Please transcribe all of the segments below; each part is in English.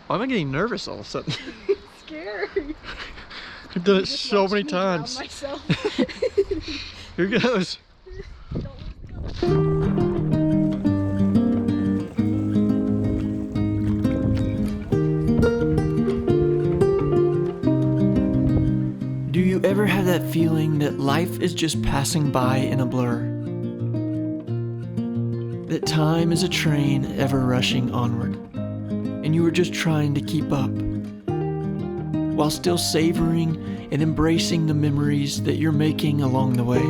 Why am I getting nervous all of a sudden? Scary. I've done it so many times. Here goes. Do you ever have that feeling that life is just passing by in a blur? That time is a train ever rushing onward, and you are just trying to keep up, while still savoring and embracing the memories that you're making along the way.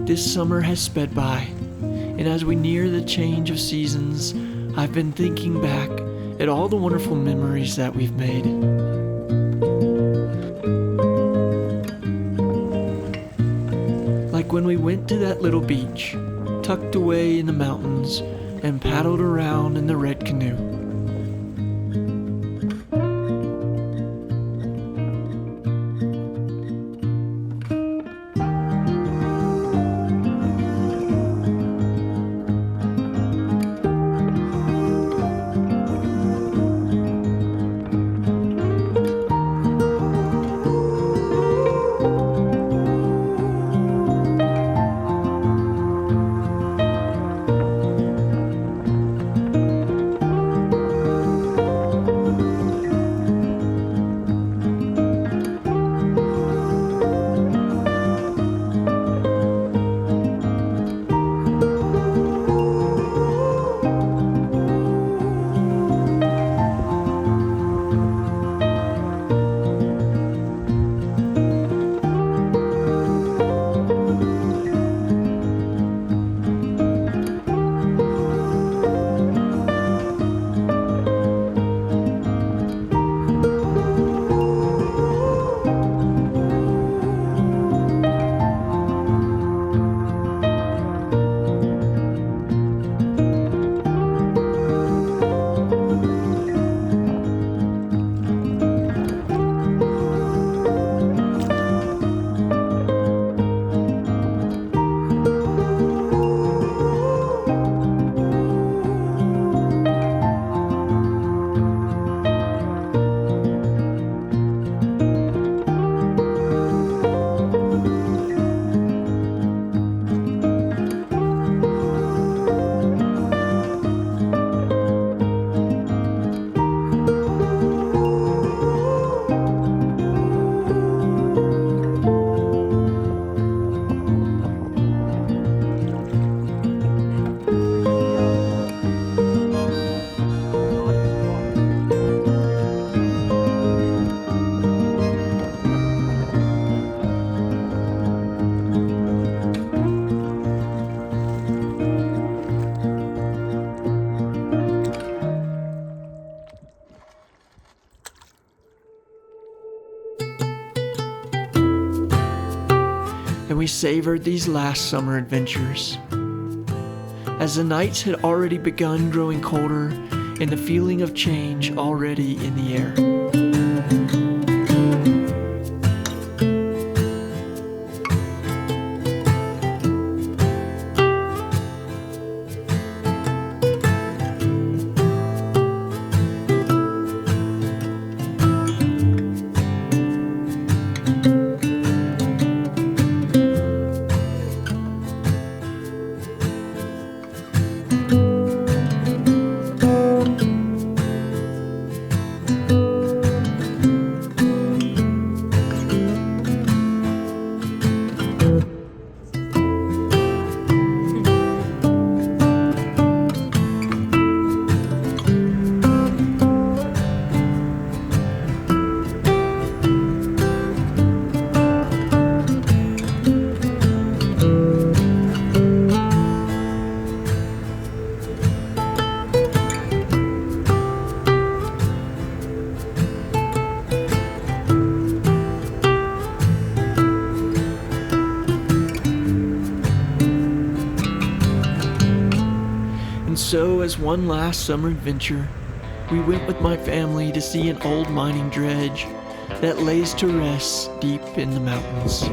This summer has sped by, and as we near the change of seasons, I've been thinking back at all the wonderful memories that we've made. Like when we went to that little beach, tucked away in the mountains, and paddled around in the red canoe. And we savored these last summer adventures. As the nights had already begun growing colder and the feeling of change already in the air. And so, as one last summer adventure, we went with my family to see an old mining dredge that lays to rest deep in the mountains.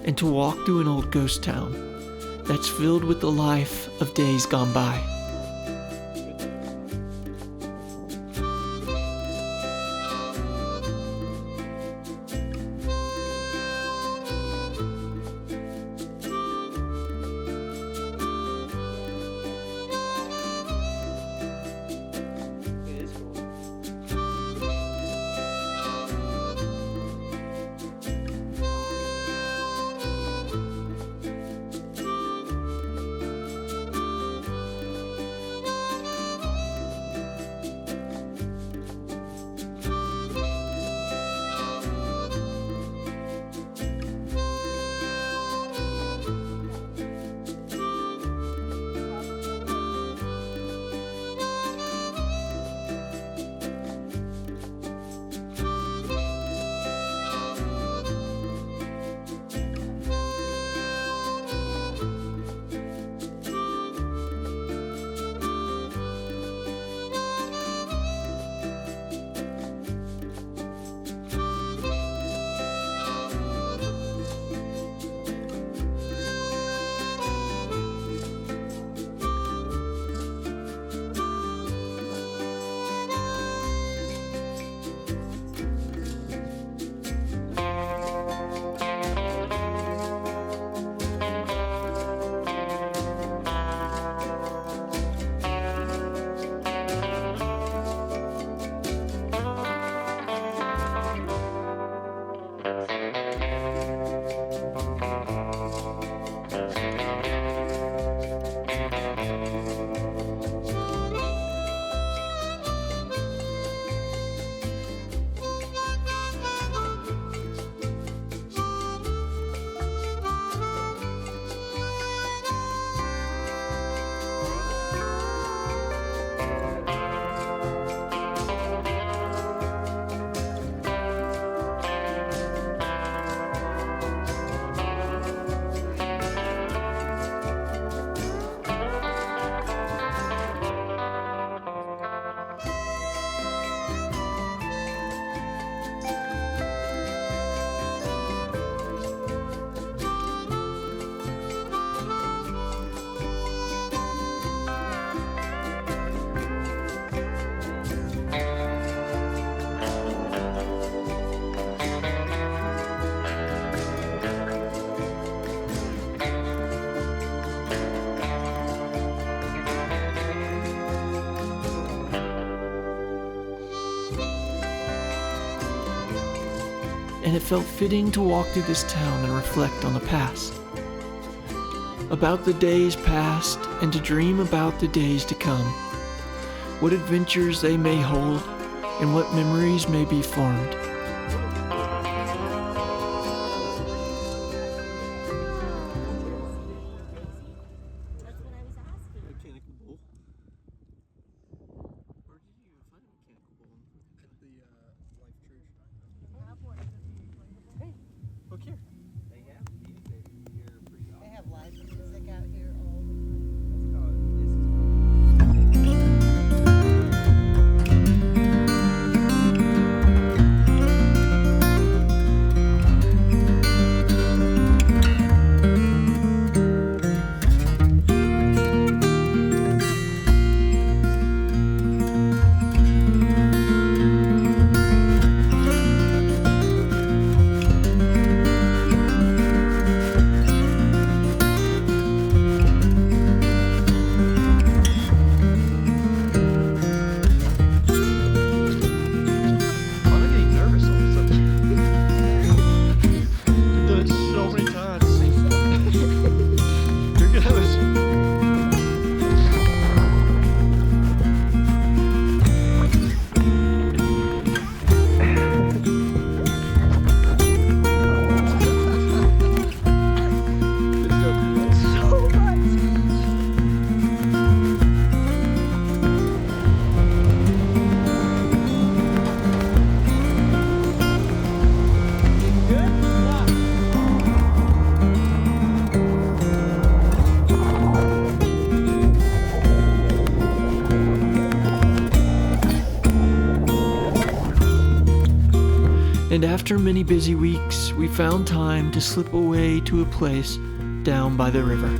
and to walk through an old ghost town that's filled with the life of days gone by. And it felt fitting to walk through this town and reflect on the past. About the days past and to dream about the days to come. What adventures they may hold and what memories may be formed. Look here. They have music here pretty often. They have live music out here all the That's called, this is And after many busy weeks, we found time to slip away to a place down by the river.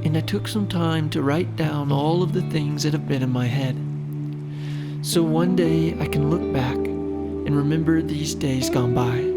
And I took some time to write down all of the things that have been in my head. So one day I can look back and remember these days gone by.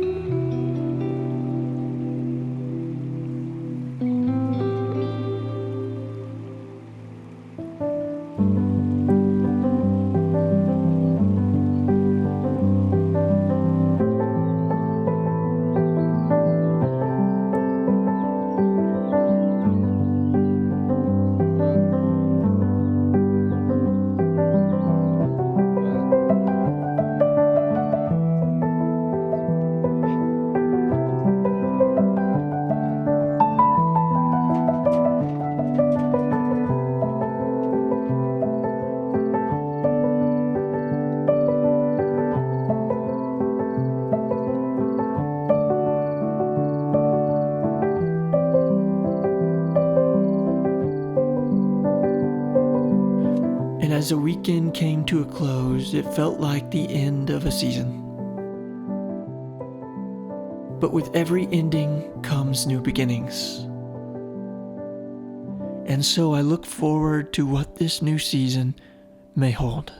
And as the weekend came to a close, it felt like the end of a season. But with every ending comes new beginnings. And so I look forward to what this new season may hold.